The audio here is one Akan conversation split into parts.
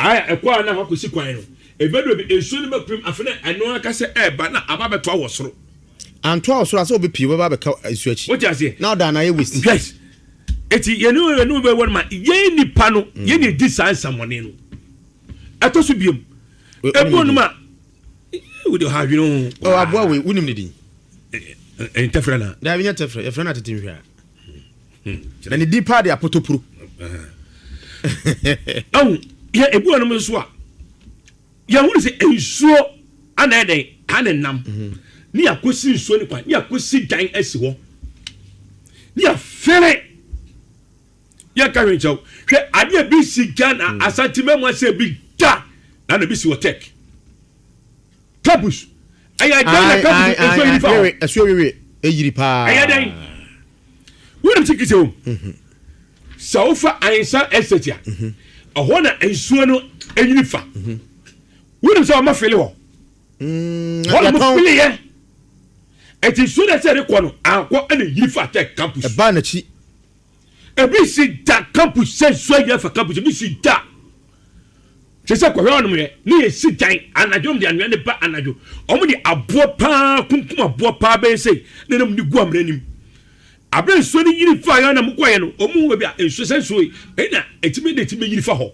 I kwa na hakosi kwan no ebedo bi ensuo no beprim afena eno aka se eba na ababeto awosoro anto awosoro ase obepi we ba beka ensuo achi what you say now da na ye wisi yes eti yenu be won ma ye nipa no ye ni di sansamone no atoso biem ebo no ma we do have you know oh aboa we unim ne din entefra na da bi nyetefra e fra na tete nhwa na ni di pa de apotopuru oh ye ebu no so a ya hu se ensuo ana den anenam ni akosi nsuo ni kwa ni akosi dan asi ho ni afere ya ka hwenchau hwe ade bi si Ghana asantime mo ase bi da na na bi si wotek kabus aya dan kabus ensuo yi fa ensuo wewe eyiri pa aya dan wonam tikise o saufa ainsa estetia oho na ensuo no enyini fa wonam so ma fele ho wonam fele ye eti so na se rekọ no akọ na yiri fa tech campus e ba na chi ebi si da campus se so ya fa campus bi si da se ko hwe onum ye ni ye si dan anajo de anwe ne ba anajo omo de abo pa kunkum abo pa be se ne nam ni gu amranim abre so ni yiri fa ya na mko ye no omo we bia enso se so e na etime de etime yiri fa ho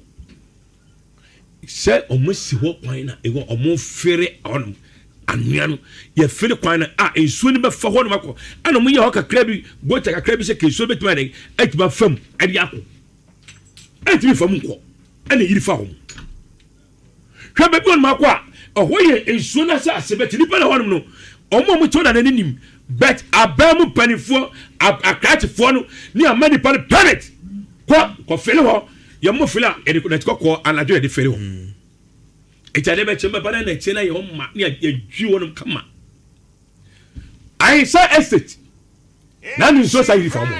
se omo si ho kwan na e go omo fere onum anwano ye fere kwan na enso ni be fa ho no mako ana mo ye ho kakra bi bota kakra bi se ke so betima den etiba fam ade akọ etimi fam nko ana yiri fa ho hwe be bi on mako a oho ye enso na sa asebeti ni pa na ho no omo mo to na nanim but abamu panifo akratifo no ni amani pan planet ko fele ho ye mo fele e de ko anajo e de fele ho etade be chemba bana na chena ye homma ni adwi wonum kama I say estate na ni so say fa mo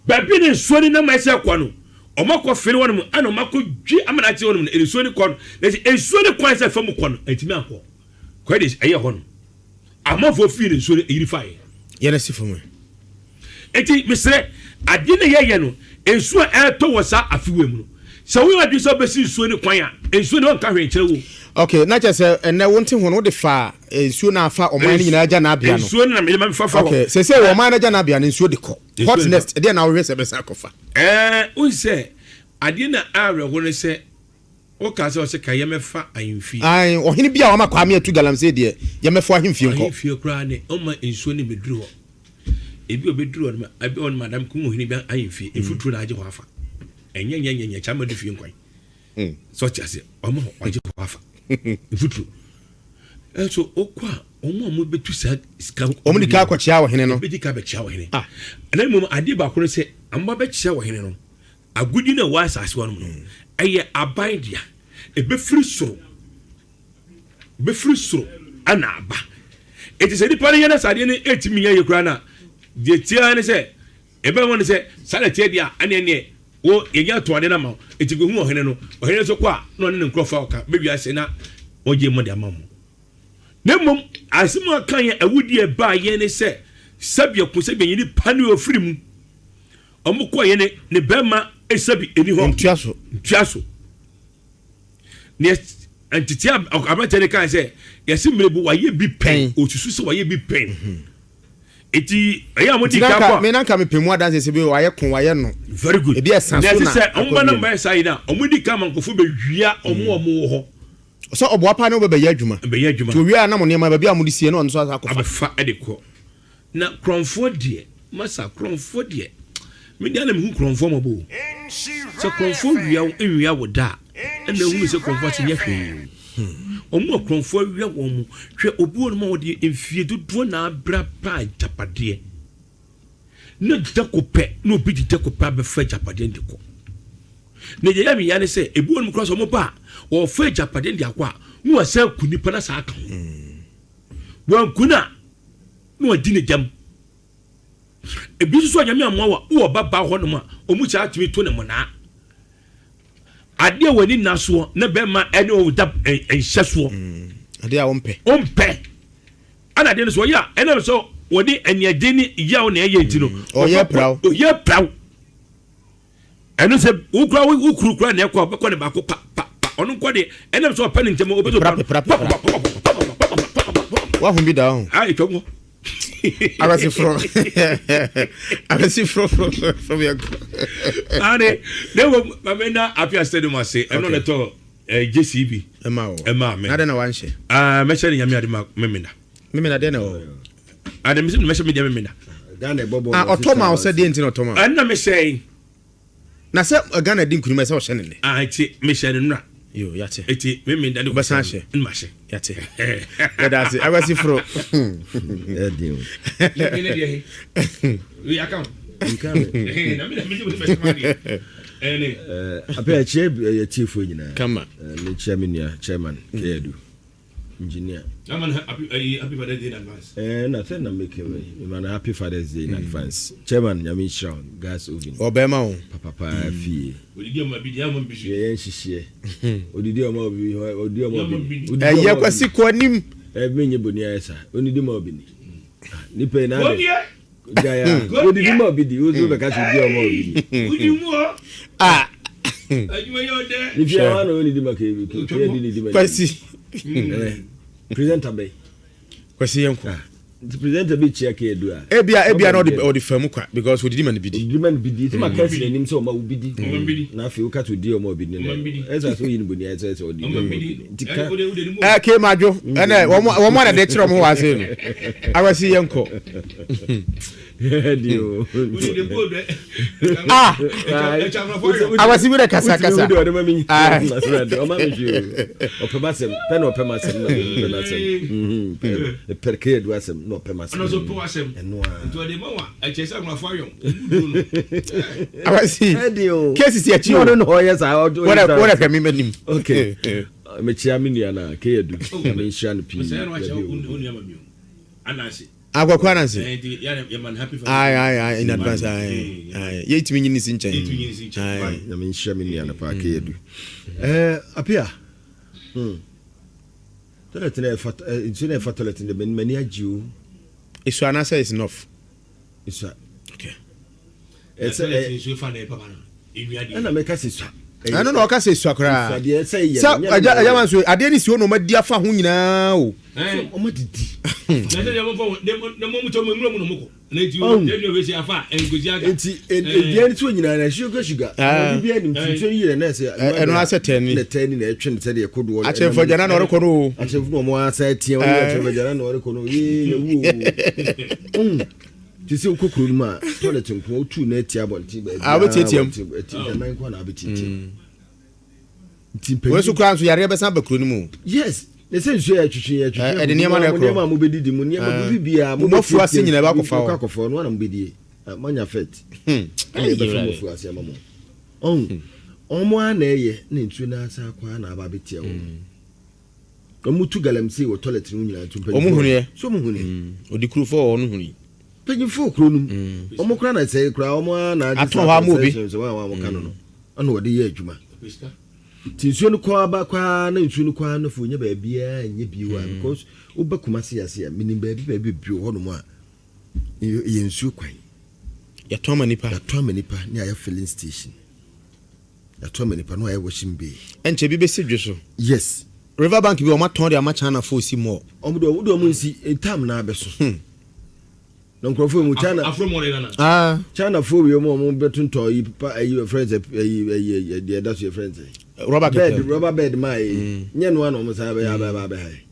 ba bi ni so ni na ma se kwa no o makọ fele wonum ana o makọ dwi amana che wonum e so ni kwa no e so ni kwa se fa mo kwa no etimi akọ kwa de eye ho no amafo fi ni so yiri fa ye na sifu mu eti misre ade ne ye no enso e to wosa afiwe mu no so we adu so besi so ni kwan a enso ne on ka hwe kire wo okay na che se ene wonte ho no de fa enso na afa o man ni nyina agya na abia no enso na me fa fa okay se o man na agya na abia no enso de ko hot nest e de na we se be sa kofa un se ade na awe ho ne se o ka se o se ka ye mefa ayimfi ai o hini bia o ma kwa me atu galamse de ye mefa ahimfi nko ahimfi kra ne o ma enso ne beduru ho ebi obeduru no abi on madam ku mo hini bia ayimfi efuturu na age ho afa enye chama de fie nkwan so tiase o ma age ho afa efuturu so okwa o mo betu sa ska o mo dika kwa chia wo hini no be dika be chia wo hini na mo ade ba ko se amba be chia wo hini no agudi na wa asase wo no eye aban dia e be firi soro ana aba eti se di pare yana sade ne etimi ye kura na de tia ne se e be won se sale tie dia ane ne wo ye ya to ade na ma eti go hu ohene no ohene so kwa no ne nkrofa oka be wi ase na oje mo de amamu ne mom asimu akan ye awudi e ba ye ne se sabia ku se be yini pani ofiri mu omukọ ye ne bema esabi eni ho ntuaso ne entity abatene kan say yesi mrebu waye bi pen otusu se waye bi pen eti eya mo di ka kwa me nanka me pemu adanse se be waye kon waye no very good e bi esanso na se omba na mba sai na omudi ka mankofo be hwia omo ho so obo apa ne be ya adwuma to wi na mo ne ma ba bi amudi sie no on so akofa abefa edeko na kronfo de masa kronfo de me dia na me hu kronfo mo bo so kronfo wia wo da na hu se kronfo se nyahwe omo kronfo wia wo mu hwe obi wo mo de emfie dodo na abra pa japade na dakope na obi di dakope be fa japade ndiko na je ya mi ya ne se ebi wo mo cross omo ba wo fa japade ndi akwa wo sa kunipa na sa aka wo kuna no adi ne jam ebi so anyame amwa wo baba ho no ma omu cha atimi to ne mona ade wani naso na be ma ene o da enhyeso ade a ompe ana de no so ya ene so wodi enyade ni ya wo na ye ntino o ye praw ɛno sɛ wokura na ɛkɔ bɛkɔ ne baako pa ɔno nkɔ de ɛnam sɛ ɔpɛ ne ntɛm wobɛsɛ wahu bi da ho ɛtwam hɔ abasi from ane dewo mamena apia stadium ase ɛno ne to JCB ɛma me na wanhye mɛhyɛ ne nyame ade ma memena de na o ade mɛhyɛ me de memena Ghana bobo otoma o sɛ de nti na otoma ɛna mehyɛ na sɛ Ghana di nkunuma sɛ o hyɛ ne ne ati mehyɛ ne nura yo yate eti memena de bɛsan hyɛ nma hyɛ yate that's it abasi from Edio we account na me de apia che chief nyina kama ne chairman Kedu engineer happy Father's Day in advance na say na make way man happy Father's Day in advance chairman Nhyira gas oven obema o papa fie odidi o ma bi dia mo bi ye nhihie odidi o ma bi ye kwasi ko nim menye boni ayesa onidi ma obi ni pe na Jaya odidi ma obi di ozo be ka ti di o ma obi udi mu o ajuma yo de ni fi wa no onidi ma ke di ma kwasi presenter bay kwasi yanko the presenter be chia ke edu a ebia na odi famu kwa because we did man bidi ti ma kasi nim so ma ubidi na fi o ka to di o ma obidi ne esa so yin boni esa so odi ti ka ke majo ene wo mo na de kire mo wa se no awasi yanko dio awasi bi de kasa o ma mi o ma mi ju o pe basem pe no pe masem na asem perke edu asem no pe masem no so po asem to de ma wa a chesa gwa fo ayon awasi dio cases ya chi no no yes I what can me nim okay me chia mi nia na ke edu me nhyia no pi say no a che unu ya ma mi anase agwakwa nanse ya man happy for ai in advance ye itimi nyini sinchen na me nhyia mi nia na pa ke edu apia toilet na fat insune fat toilet de mani agiu isu anasa is enough isu okay it's a fan e papa na na me ka se su ano na oka se su akra ade say ye aja man so ade ni si ono ma dia fa ho nyina o o ma didi na se de mo mu to mo mu no mo na ti o de no we se afa engozi aga enti e so nyina na sugar bibia ni mtinso yire na se eno ase tani na tani na etwe ne se de kodo a chefo jana na oreko no a chefo no mo asa tie o na chefo jana na oreko no ye wu ti se kokoro mu a toilet nko otu na atia bonti ba a betetiam na nko na betetiam we so kran so yare be san ba kuro ni mu yes ne se nso ya twitwi ya twitwi e de niam na ekro mo bedidi mu niam bibia mo fu ase nyina ba kofa no na mo bedie manya fet e be fu mo fu ase mamo omo ana eye na ntu na asa kwa na aba betia wo omutu galamsi wo toilet no nyina tumpa omu hunu so mu hunu odi kuro fo onu hunu panyimfo kuro num omo kura na se kura omo na ato ha mo bi so wa mo kanu no ana wode ye adwuma tinsuo no kwa ba kwa na nsuo no kwa no fo nya ba bia nya biwa because obakuma se yase ya minim ba bi ho no mo a ye nsuo kwan ya to manipa ni aya filling station ya to manipa no aya washing bay enche bi be sidwe so yes Riverbank bi o ma ton de ama China for si mo omudo mu nsi etam na abeso no nkrofo mu China afro mo na China fo we mo betunto yi papa ayi friends ayi the that's your friends rubber bed my nye no ano mo sa ba ya ba hai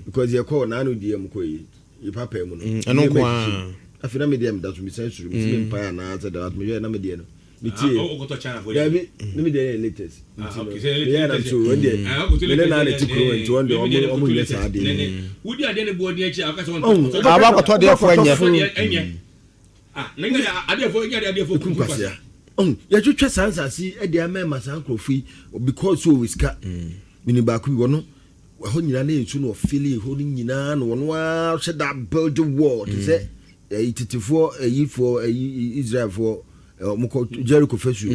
because you call na no die mo ko yi papa mu no eno kwa afina me dem that me sense me empire na that that me na me die no me tie o go to China for ya me me dey latest okay say ya na so we dey me na na tikro enti one dey omo nye sa dey wudi ade ne bo dey echi akase on aba ko to dey fo enye na nga ade fo nya ade fo kunkwase ya twetwa sansasi e dey amema san krofi because so we ska mini ba ku wono ho nyina na ensu no feel ho nyina no wono a she da build the wall say titifo for Israel for moko Jericho fesu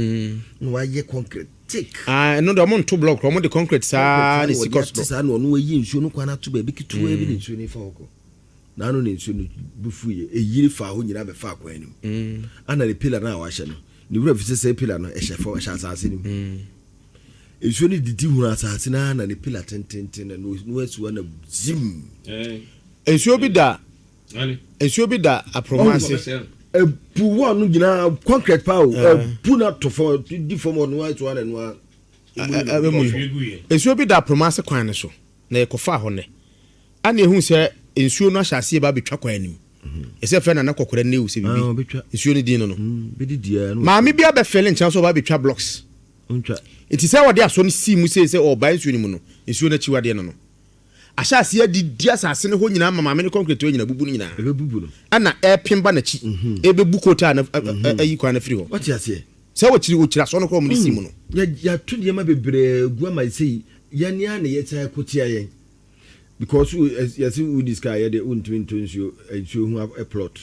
no wa ye concrete thick no do mo to block mo de concrete sa ni sikos do sa no no yi nsu no kwana to ba bi kitu e bi nsu ni fa hoko na no ni nsu no bufu ye yiri fa ho nyina be fa kwa anim ana le pillar na wa hye no the wura fi say pillar no e shefo e asase ni nsuo ni didi hu asase na na ne pillar tenten na no asuwa na zim nsuo bi da apromase ebu wa no gina concrete pa o ebu na to for di form on wa to na no nsuo bi da apromase kwan ne so na ekofa ho ne ana ehu se nsuo no ahyase ba betwa kwan anim ese fe na kokora ne usi bibi nsuo ne din no bididia no maami bia be fele ncha so ba betwa blocks ontwa enti se wode aso no si mu se o ba nsuo ni mu no nsuo na chiwade no ahyase adi asase ne ho nyina maami ne concrete ho nyina bubu no nyina bubu no ana epimba na chi ebebu kota na ayi kwan na firi ho what you say se wo chiri so no ko mu si mu no ya to de ma bebre gua ma sei ya nia na ye tsa kotia yen because yes we discuss ya de untwintonsuo hu a plot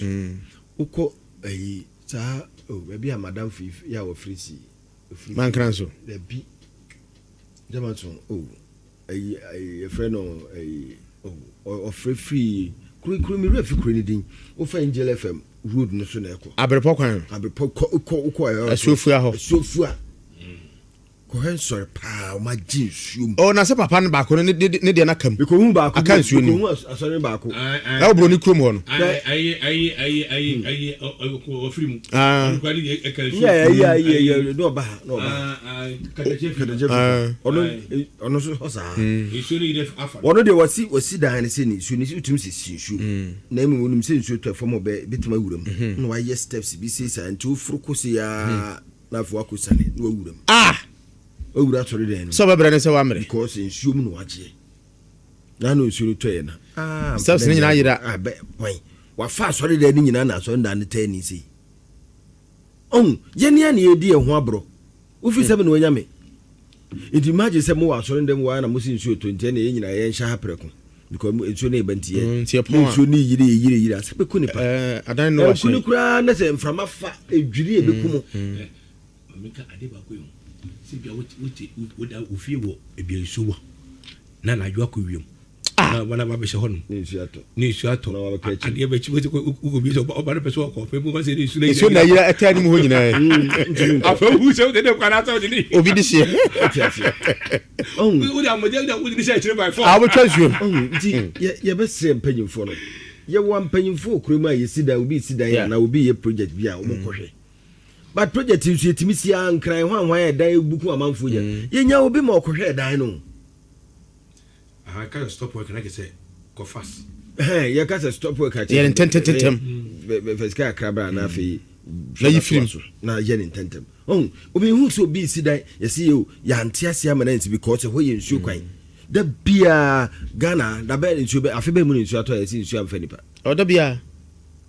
uko ayi sa be a madam fif ya wo frisi man kranso the bi jamanson ayi friend no ayi free kuru mi refi kuru ni din o fa Angel FM road no so na eko aberpo kwan aberpo ko asofua ko hen sorry pa o ma jinsuo o na se papa ne ba ko ne de na kam because hu ba ko aka nsuo ni asori ba ko na obro ni krom ho no ayi o film kwali e kan suo yeah no ba ono so hosa nsuo ni def afa ono de wasi dan ne se ni nsuo ni utum se nsuo na emu onum se nsuo to fam obe bitima wuram no wa yes steps bi se sa nti ofruko se ya na fo akosane no wuram owura tori den so bebere ne se wa mere because nsuo mu no waje na no nsuo to ye na steps ni nyina yira wa fa sori den ni nyina na so nda ne tani sei ye ne edi ho abro wo fi sebe no wanyame it imagine se mo wa sori den wa na mo si nsuo to nte na ye nyina ye nhya hapreko because nsuo ne banti ye nsuo ni yire asepe ko nipa adan no wa shi kunu kura na se mframa fa edwiri ebekumo meka ade ba ko yo sibia woda ofie wo ebia nsuo na na adwa ko wiem na wana ba be she hono ni nsuato na wa ka chi ade ba chi wo ko bi so ba na peso ko fe mu ba se ni nsuo na yira etani mu ho nyina afa hu se wo de kwa na ta ni obi di sie wo da mo de wo di se 3x4 a wo twansuo nti ye be se mpanyimfo no ye wa mpanyimfo kurema ye sida obi sida na obi ye project bia wo kohwe but project is yetimi sia nkran hwan ya dan buku amanfo ya yenya obi ma okohwe dan no I can't stop work like I say go fast you can't stop work at ye tentem veska krabra na afi na yifrim na ye tentem obi hu so bi si dan ye see you ya antiasia mananti because ho ye nsuo kwan da bia Ghana da be nsuo be afi be mu nsuo ato ye si nsuo amfa nipa o da bia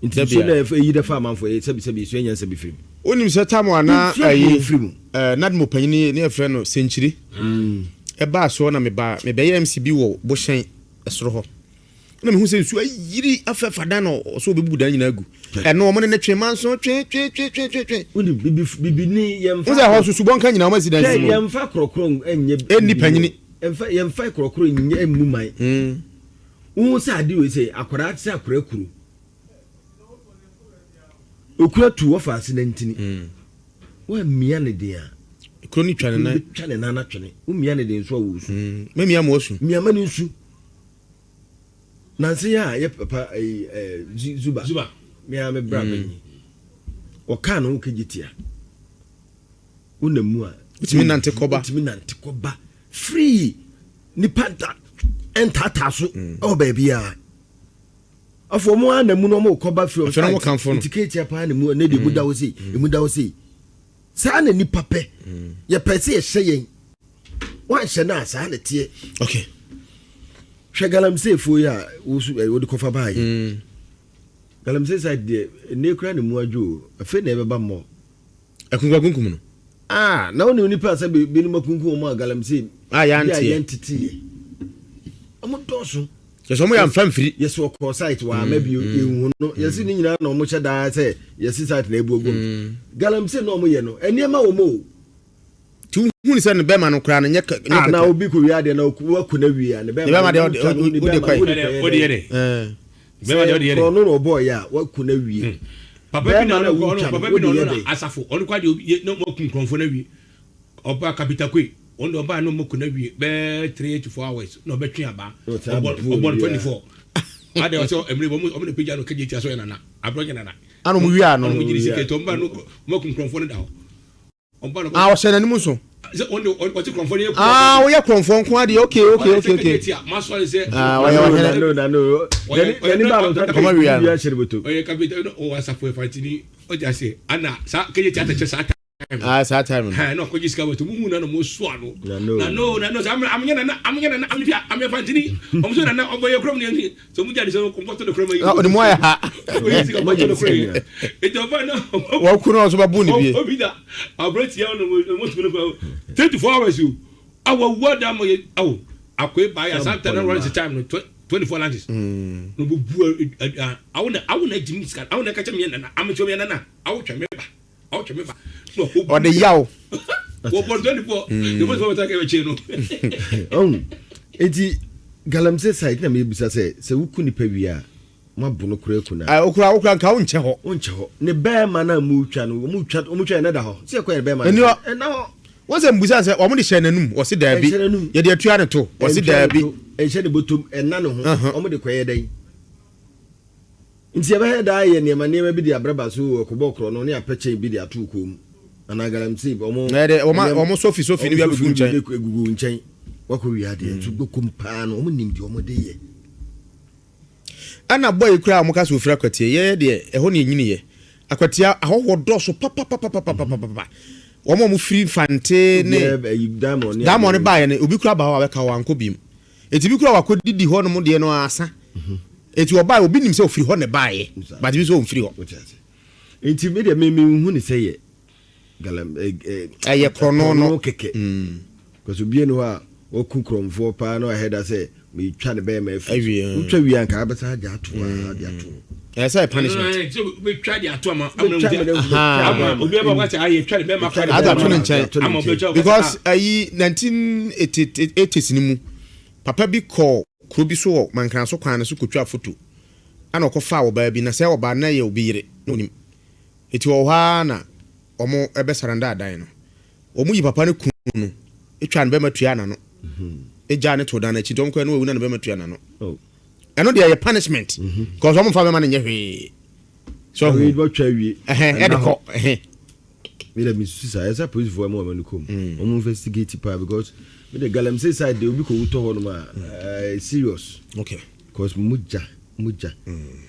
nsuo na yi da fa amanfo ye sebi so nyansa bi frim onim se tamo ana ayi nadmo panyini ne efre no senchiri e ba so na me be MCB wo bo hyen esoro ho na me hu se nsu ayiri afafada no so be budan nyina agu e no mo ne twema nso twe onim bibi ni yemfa uza ho susu bonka nyina ma sidan simo yemfa krokron enye enni panyini yemfa krokron enye emu man wo sa ade we se akwara ate akwara kuru okura tu wo fa se nantini wa mia ne de a kroni twane na na twene wo mia ne de nso a wo su me mia mo su mia ma ne nsu nanse ya ye papa zuba mia me bra banyi o ka no ke gitia unamu a utimi nante koba free ni panta entata so o ba bia afọ mo anamu no mo koba free o ticket apa na mu na de buda wo sei sa na ni pape ye pese ye hye wan hye na sa na tie okay hwe galamsey fo ya wo de kofa bae galamsey side de ne kura ne mu adwo afi na ebeba mo akunkum no na woni ni pa sa be ni makunkum mo galamsey ya antiti amo doso yeso mo ya mfamfiri yeso ko site wa mabi ehu no yesi ni nyina na mo che da se yesi site na ebuogum galamsey no mo ye no eniema wo mo tu huni se ne be ma no kra na nyeka na obi ko wi ade na waku na wi ane be ma de odi kwai odi yede be ma de odi yede no no boy ya waku na wi papa bi na asafo on kwa de no mo kun konfo na wi oba capital kwe on do ba no mo kun na wi be 3 to 4 hours no be twen aba obon 24 ade o so emre mo mo pija no keje ti so yana na abroje na ano mu wi ano mo jiri sike to mba no mo kun konfo no da ho omba no o se na nimu so on ti konfo ni o ye konfo nko ade okay ma so say o ye no ni ba no ko ma wi ano ya shirbuto o ye capital no o asafo e fatini o ja say ana sa keje ti atache sa sa time ha no ko jiska wato mu na no mo so ano no sa amnya na amya fatini o so na oboye krom ni so mu jadi so comfort the krom yi o ni mo ya ha o yi sika mo jadi krom e to ba no wo ku no so ba bu ni bi o bi da abrati ya no mo tu no 24 hours you awa wada mo aw akwe ba ya sometimes no run the time no 24 lunches no bu awuna jimi sika awuna ka chame na amcho me na awtwa me ba o de yaw wo por 24 de mo so ta ke we no enti galamse site na me bisa se wuku ni pawia mabono kura kuna okura nka wo nche ho ne be ma na mu twa na da ho se ko be ma na ho wọ́n sẹ́ mbusa sẹ́ ọmọ de hyẹ n'anum wọ́n si daabi yẹ de atua ne to wọ́n si daabi ẹ̀hyẹ́ de bọ́tọ̀m ẹ̀na ne ho ọmọ de kọ́ yẹ dẹ́yìn nti ẹ bẹ hẹ́ daa yẹ nneɛma bi de abraba so ọkọ̀bọ̀ kọ̀rọ̀ no ne apẹ̀kyẹ́ bi de ato kọ́ mu anagalamsi ọmọ sofi ni bi agugu nkyɛn egugu nkyɛn wakɔ wi adeɛ nso dokom paa no ọmọ nim de ọmọ de yɛ ana boy kura ọmọ ka so ofira kwatie yɛ de ɛhɔ ne nyini yɛ akwatia ahɔhɔ dɔso papa omo mu free fante ne diamond ba ye ne obi kura ba wa ka wanko bim eti bi kura wakodi ho no mu de no asa eti oba obi nim se ofiri ho ne ba ye but bi so ofiri ho eti me de me hu ne se ye galam ye krono no keke because obi no a oku kromfo pa no ahead say me twa ne be ma afi utwa wi anka abesa ja ato yes I punishment we try the atoma obi eba what I try be ma because 1980s ni mu papa bi call kro bi so mankan so kwan so kotwa photo ana okofa wo ba bi na se wo ba na ye obi yire nonim eti wo ha na omo ebe saranda adan no omo yi papa ne kunu etwa ne be matua na no eja ne to da na chi dom kwa no wu na be matua na no eno dey punishment because omo fa be ma nye hwe so we go twa wi edeko me let me see esa police for mo amanukom omo investigate pa because me the galamsey side dey obi ko wuto ho no ma serious okay because muja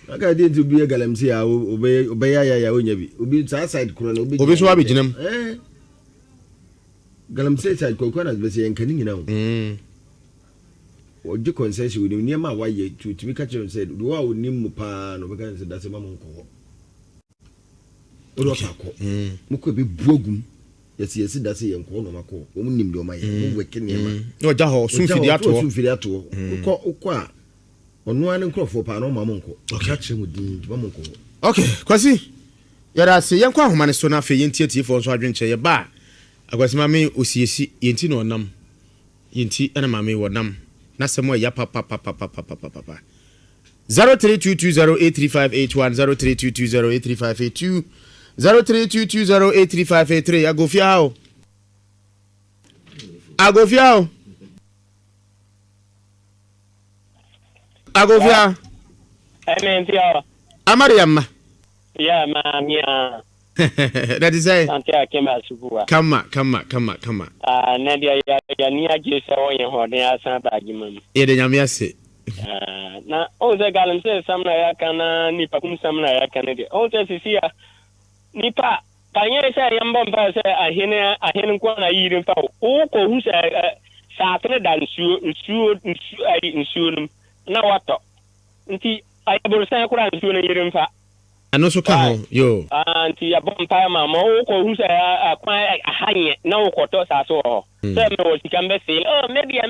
aga dey to be galamsey a obey ya onya bi obi side kuro na obi so abi ginam galamsey side ko na be say enkani nyina ho oje concession we ni ma waye to me catch you said do wa onim mu pa no be kan say that's mama nko odo akọ mko be buogum yes that's yen nko no mako o mu nim de o maye mo weke ne ma no ja ho sunfidi ato uko a onu an nkrofo pa no mama nko catch mu din mama nko okay kwasi yara se yen kwa ahoma ne so na fe yen tietie fo so adwenche ye ba akwasi mame osiesi yenti no nam yenti ana mame wonam na semo ya papa 0322083581 0322083582 0322083583 agofia Amen. Amariama. Yeah, mamia. That is it. Akyem Osino. Come. Nadia ya ni agese o ye ho den asan baagi mam. E de nyame ase. Na o ze galam se samna ya kana ni pakum samna ya kana de. O se sisia nipa kanye se yamba mpa se ahene kwa na yirin fa o ko hu se saatre dan nsuo na wato. Nti ayaboro se kura nsuo na yirin fa. Ano so ka ho yo anti ya bompa mama o ko hu say akwan ahanye na o ko to sa so ho say me o sika mbe se maybe me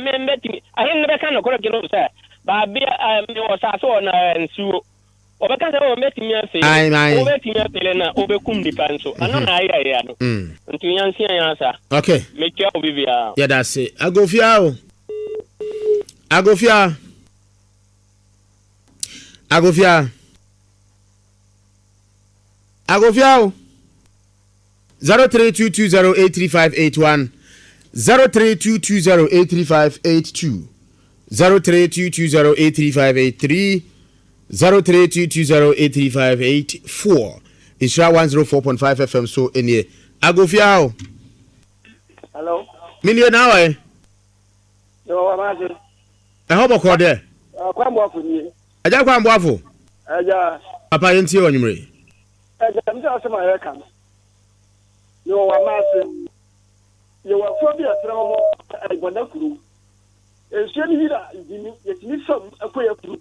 ahen be kan ko kilo say ba bi me o sa so na nsuo o be kan say o meti mi afi o be ti mi afi na o be kum di panso ana na ya no nti yansi yan sa okay me kia o bibia ya da se agofia Agofia 0322083581 0322083582 0322083583 0322083584 Nhyira 104.5 FM so enie Agofia Hello. Mini na wa Yo amaje. Hobo ko de Kwambo afuni. Aja kwambo afo Aja. Papa yenti onwumre Aja mja asema yeka. Yo wa mase. Yo wa fobi asra mo agbada kuru. Ense ni hira idini yetini som akoya kuru.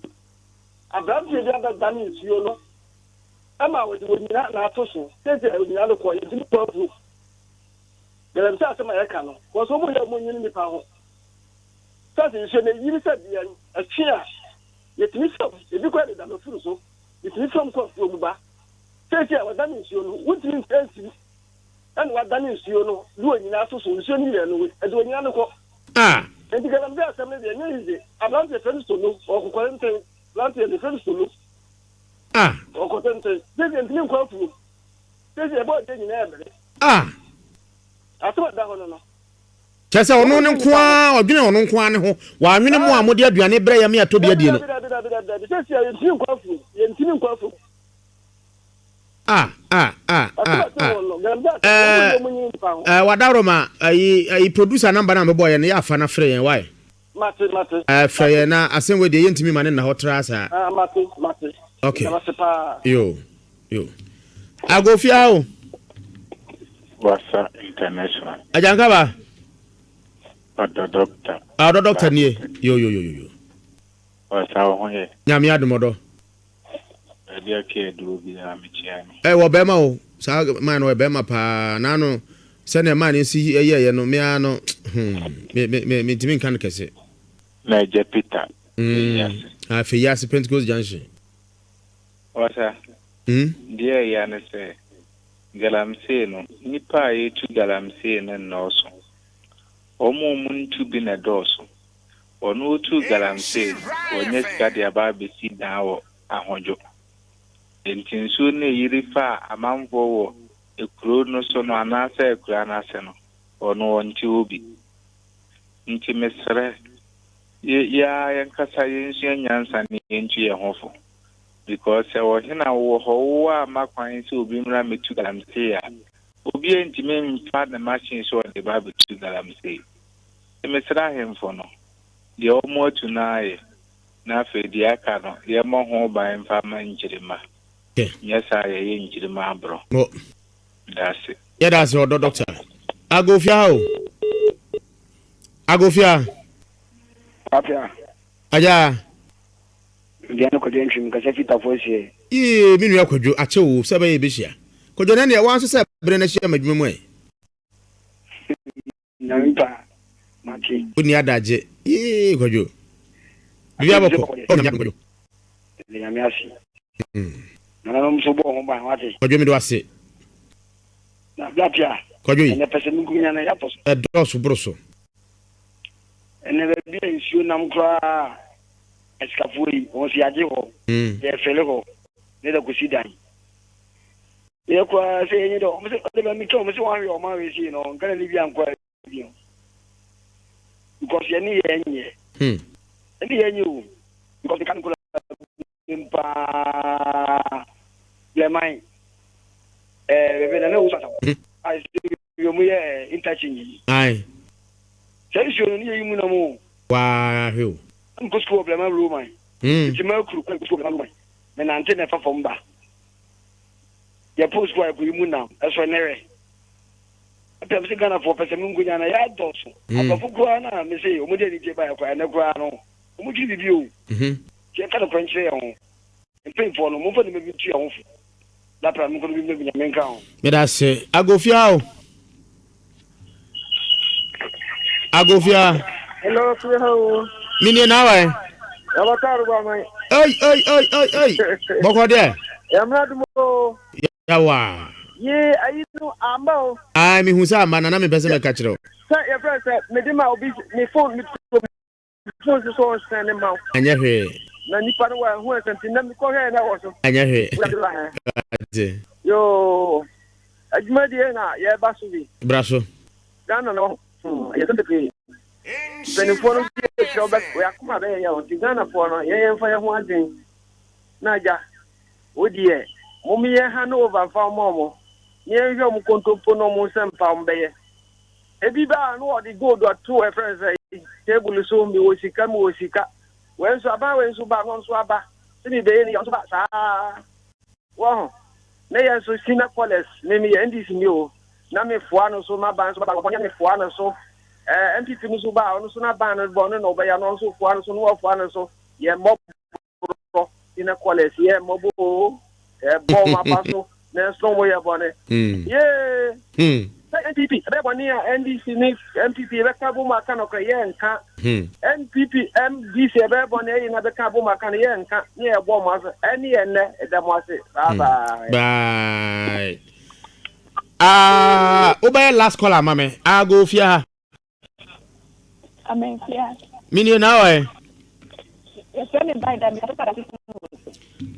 Abraham je da dani nsuo no. Ama wo nyina na atoso. Tete nyina lo ko yetini pofu. Gele msa asema yeka no. Wo so mo ya mo nyini ni pa ho. Sase nse ne yiri sa bia atwea. Yetini som ebi kwa da no furu so. Yetini som ko fu obuba. Tete wa dani nsuo no. Wutini nsi. And what done is you know, doing in so soon, and doing Yanako. And to get them there, some of the news, I'm not the first to look, or quarantine, planting the first to look. Or quarantine, they didn't think of you. They say about taking every. I thought that one. Chasa ono nkwa odwene ono nkwa ne ho wa hwene mu amode aduane bre ya me atobia die no wadaroma ai producer number na meboy ne ya fa na frɛ yɛn why mate frɛ yɛn na asɛm de yɛntimi ma ne na hotra sa mate okay yo Agofia o Wasa International ajanka ba Doctor doctor nie yo Wasa ho ye nyame adomodo dia ke do bi na mechiani wo bema o sa man wo bema pa na no se ne man si ye no me ano me timi kan kese na je Peter yes fe yes Pentecost Junction Wasa dia ya ne se galamse no nipa ye tu galamse ne no so omo muntu bi na doso onu tu galamse onye skadi aba be si dawo ahonjo entinsu ne yirifa amanfo wo ekuro no so no anasa ekura na ase no ono wonti obi nti mesre ya yankasa yensu nyansa ne yentu ye hofo because wo hina wo ho wa makwan se obi mra metu galamse ya obi entime mfa na machine so de ba betu galamse mesra hemfo no de omo tunaye na fe di aka no ye mo ho ba mfa ma njirima yes I njirima bro that's it yeah that's your doctor Agofia Apia aja Diano ko den twim ka se fita fosie minu ya kwadwo ache wo se ba ye behia kwadwo na ne wan so se bre na hia madwuma mu ai nyampa mati oni adaje kwadwo bia bako kwadwo nyame asi na no mso bo ho ba wate kwadwo mi do ase na blapia kwadwo ne pese mu gunya na yapo doso broso ene be bi nsuo nam kra eskafui on si aje ho ye fele ho ne da kusidan ye kwa se yenye do mse de mi to mse wan yo ma we si no ngana ni bi ankwa bi no because ye ni yenye ni yenye o because kan kula impa le mai bebe na no usata ai yo mu ye interchange ai sai sho ni yi mu na mo wa he ko school problema ru mai ti ma kru ko school problema mai me na ante na fa fom ba ya post ko ko yi mu na eso nere apia bi gana for pese mu ngunya na ya doso abafu ko na me say o mu de ni je ba ya kwa na kwa no o mu ji bi o je ka no kwanche ya ho pay for no mo fa ni me bi tu ya ho fu la pra mo ko bi me nya menka ho me da se Agofia hello how mini na wa ya bakaru ba mai ai boko de ya mradu mo ya wa ye ayinu amba ai mi husa amana na me pese me ka kire o sa ya friend me di ma obi me phone so stand ma anya hwe na nipa no wa hu asante na me ko he na wo so anya hwe Yo, adwuma die na ye ba so bi. Braso. Ghana no. Ye so de benefo no ye tro ba ya kuma be ya o Ghana fo no ye mfa ye ho adwen. Na ja. Odie, momi ye ha no over fa mo. Ye hwe mo kontompo no mo sempa mbeye. Ebi ba no o di gold or two e friends table so mi wo sika. When so aba when so ba no so aba. Sini be ni so ba sa. Wo na ye so sina police me NDC ni o. Na me foa no so ma ban so ba ko me foa no so. MPP no so ba no so na ban no bo no ba ya no so foa no so no foa no so. Ye mob sina police ye mobo. Bo ma paso na so mo ye bone. Yeah. NPP NDC ni MPP be ka bo ma kan ko ye nka NPP MDC be bo na ye na be ka bo ma kan ye nka ye bo ma so eni ye ne e da mo ase bye obey last caller mama I go fia amen fia mini na we yes me Vida me ka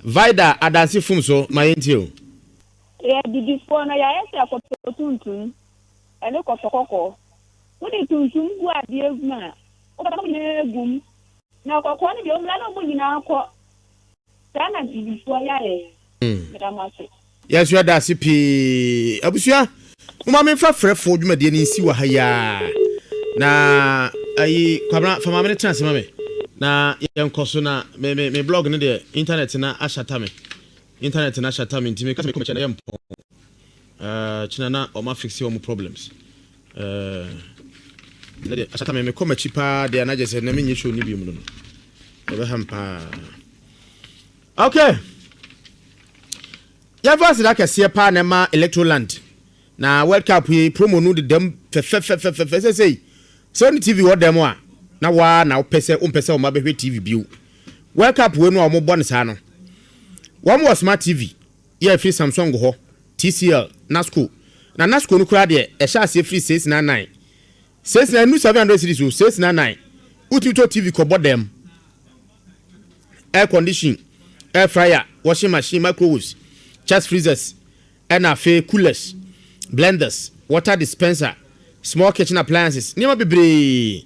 Vida adansi fum so my ntio didi fo na ya ese akoto tuntun ene kokoko woni tuntun bu ade eguma o ba mo egum na kokko ni bi o mla no mo nyina akọ sana didi fo ya medamase yes you da sipi abusua uma me fa frefo dwumade ni nsi wa ha ya na ayi kwabra fama me chance mame na yenkoso na me blog ne de internet na ashata me ntimi ka me come chana yempo china na o ma fix your problems ashata me come chipa de na jese na me nyesho ni bi mu no ebe hampa okay ya vasi da kese pa na ma Electroland na World Cup yi promo no de dem fe say TV wo dem a na wa na opese o ma be hwe TV biu World Cup we no o mo bon sa no one was smart TV yeah free Samsung ho TCL Nasco na Nasco no kura de e sha se free 699 700 series 699 ututo TV ko bodem air condition air fryer washing machine microwaves chest freezers and afi coolers blenders water dispenser small kitchen appliances niam bebre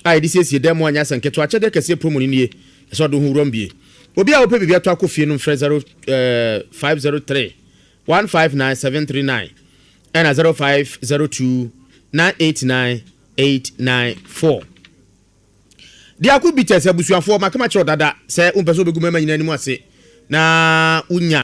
ai this is dem anya sanketo ache de kese promo ni nie so do hu rombie obi a wo pe bibia to akofie no mfre 0503 159739 and 0502 989894 dia ku bitese abusuafo makama che odada se umpeso beguma manyina ni mu ase na unya